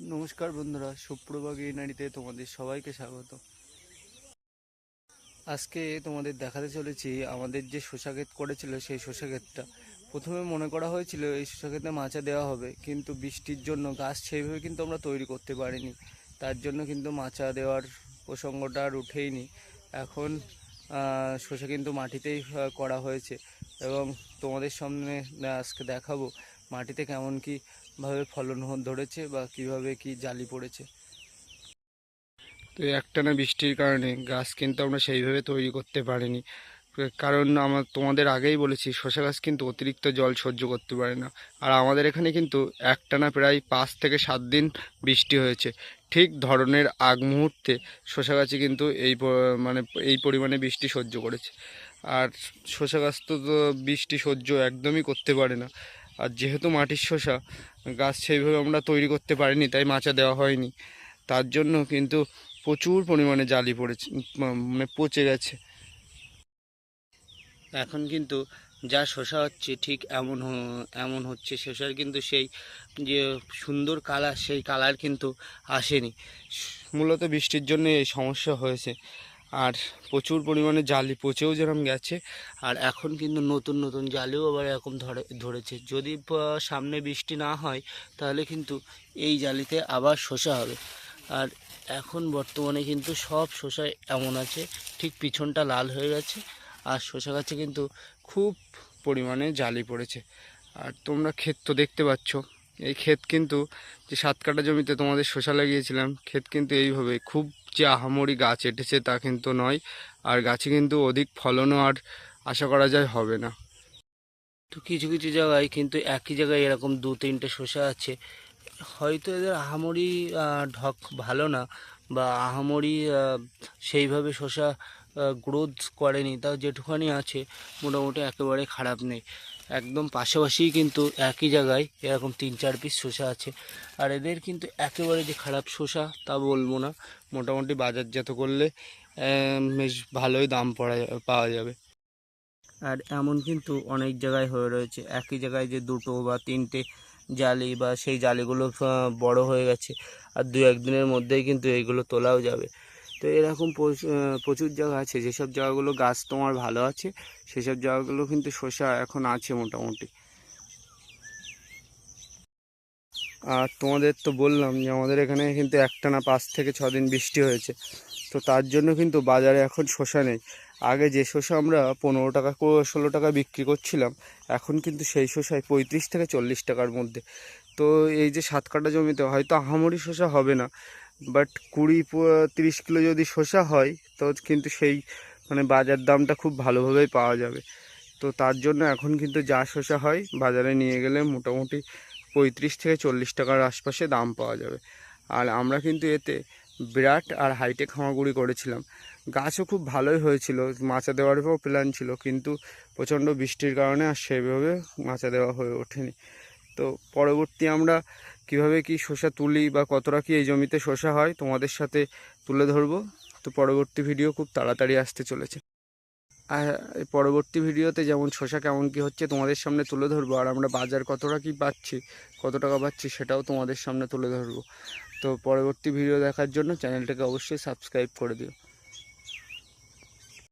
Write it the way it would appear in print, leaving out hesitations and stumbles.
নমস্কার বন্ধুরা, সুপ্রভা গ্রিনারিতে তোমাদের সবাইকে স্বাগত। আজকে তোমাদের দেখাতে চলেছি আমাদের যে শসা ক্ষেত করেছিল সেই শসা ক্ষেতটা। প্রথমে মনে করা হয়েছিল এই শসা ক্ষেতে মাচা দেওয়া হবে, কিন্তু বৃষ্টির জন্য গাছ সেইভাবে কিন্তু আমরা তৈরি করতে পারিনি। তার জন্য কিন্তু মাচা দেওয়ার প্রসঙ্গটা আর উঠেইনি। এখন শসা কিন্তু মাটিতেই করা হয়েছে এবং তোমাদের সামনে আজকে দেখাবো মাটিতে কেমন কীভাবে ফলন ধরেছে বা কিভাবে কি জালি পড়েছে। তো একটানা বৃষ্টির কারণে গাছ কিন্তু আমরা সেইভাবে তৈরি করতে পারিনি, কারণ তোমাদের আগেই বলেছি শসা গাছ কিন্তু অতিরিক্ত জল সহ্য করতে পারে না। আর আমাদের এখানে কিন্তু একটানা প্রায় 5 থেকে 7 দিন বৃষ্টি হয়েছে। ঠিক ধরনের আগ মুহূর্তে শসা গাছে কিন্তু মানে এই পরিমাণে বৃষ্টি সহ্য করেছে। আর শসা গাছ তো বৃষ্টি সহ্য একদমই করতে পারে না। আর যেহেতু মাটির শসা গাছ সেইভাবে আমরা তৈরি করতে পারিনি, তাই মাচা দেওয়া হয়নি। তার জন্য কিন্তু প্রচুর পরিমাণে জালি পড়েছে, মানে পচে গেছে। এখন কিন্তু যা শসা হচ্ছে ঠিক এমন হচ্ছে। শসার কিন্তু সেই যে সুন্দর কালার, সেই কালার কিন্তু আসেনি। মূলত বৃষ্টির জন্য এই সমস্যা হয়েছে। আর প্রচুর পরিমাণে জালি পচেও যেরকম গেছে, আর এখন কিন্তু নতুন নতুন জালিও আবার এরকম ধরেছে। যদি সামনে বৃষ্টি না হয় তাহলে কিন্তু এই জালিতে আবার শসা হবে। আর এখন বর্তমানে কিন্তু সব শসায় এমন আছে, ঠিক পিছনটা লাল হয়ে গেছে। আর শসা গাছে কিন্তু খুব পরিমাণে জালি পড়েছে। আর তোমরা ক্ষেত তো দেখতে পাচ্ছ, এই ক্ষেত কিন্তু যে 7 কাঠা জমিতে তোমাদের শসা লাগিয়েছিলাম, ক্ষেত কিন্তু এইভাবে খুব যে আহামরি গাছ এঁটেছে তা কিন্তু নয়। আর গাছে কিন্তু অধিক ফলনও আর আশা করা যায় হবে না। তো কিছু কিছু জায়গায় কিন্তু একই জায়গায় এরকম 2-3টে শসা আছে, হয়তো এদের আহামরি ঢক ভালো না, বা আহামরি সেইভাবে শসা গ্রোথ করেনি। তাও যেটুখানি আছে মোটামুটি একেবারে খারাপ নেই। একদম পাশাপাশিই কিন্তু একই জায়গায় এরকম 3-4 পিস শসা আছে। আর এদের কিন্তু একেবারে যে খারাপ শসা তা বলবো না, মোটামুটি বাজারজাত করলে বেশ ভালোই দাম পাওয়া যাবে। আর এমন কিন্তু অনেক জায়গায় হয়ে রয়েছে, একই জায়গায় যে 2টো বা 3টে জালি, বা সেই জালিগুলো বড় হয়ে গেছে, আর 2-1 দিনের মধ্যেই কিন্তু এইগুলো তোলাও যাবে। তো এরকম প্রচুর জায়গা আছে, যেসব জায়গাগুলো গাছ তোমার ভালো আছে সেসব জায়গাগুলো কিন্তু শসা এখন আছে মোটামুটি। আর তোমাদের তো বললাম যে আমাদের এখানে কিন্তু একটানা 5 থেকে 6 দিন বৃষ্টি হয়েছে। তো তার জন্য কিন্তু বাজারে এখন শসা নেই। আগে যে শসা আমরা 15 টাকা 16 টাকা বিক্রি করছিলাম, এখন কিন্তু সেই শসায় 35 থেকে 40 টাকার মধ্যে। তো এই যে 7 কাঠা জমিতে হয়তো আহামরি শসা হবে না, বাট 20-30 কিলো যদি শসা হয় তো কিন্তু সেই মানে বাজার দামটা খুব ভালোভাবেই পাওয়া যাবে। তো তার জন্য এখন কিন্তু যা শসা হয় বাজারে নিয়ে গেলে মোটামুটি 35 থেকে 40 টাকার আশপাশে দাম পাওয়া যাবে। আর আমরা কিন্তু এতে বিরাট আর হাইটেক হামাগুড়ি করেছিলাম। গাছও খুব ভালোই হয়েছিল, মাচা দেওয়ারও প্ল্যান ছিল, কিন্তু প্রচণ্ড বৃষ্টির কারণে আর সেভাবে মাচা দেওয়া হয়ে ওঠেনি। তো পরবর্তী আমরা কিভাবে কি শসা তুলি বা কতটা কি এই জমিতে শসা হয় তোমাদের সাথে তুলে ধরবো। তো পরবর্তী ভিডিও খুব তাড়াতাড়ি আসতে চলেছে। আর পরবর্তী ভিডিওতে যেমন শসা কেমন কি হচ্ছে তোমাদের সামনে তুলে ধরবো, আর আমরা বাজার কতটা কি পাচ্ছি, কত টাকা পাচ্ছি সেটাও তোমাদের সামনে তুলে ধরবো। তো পরবর্তী ভিডিও দেখার জন্য চ্যানেলটাকে অবশ্যই সাবস্ক্রাইব করে দিও।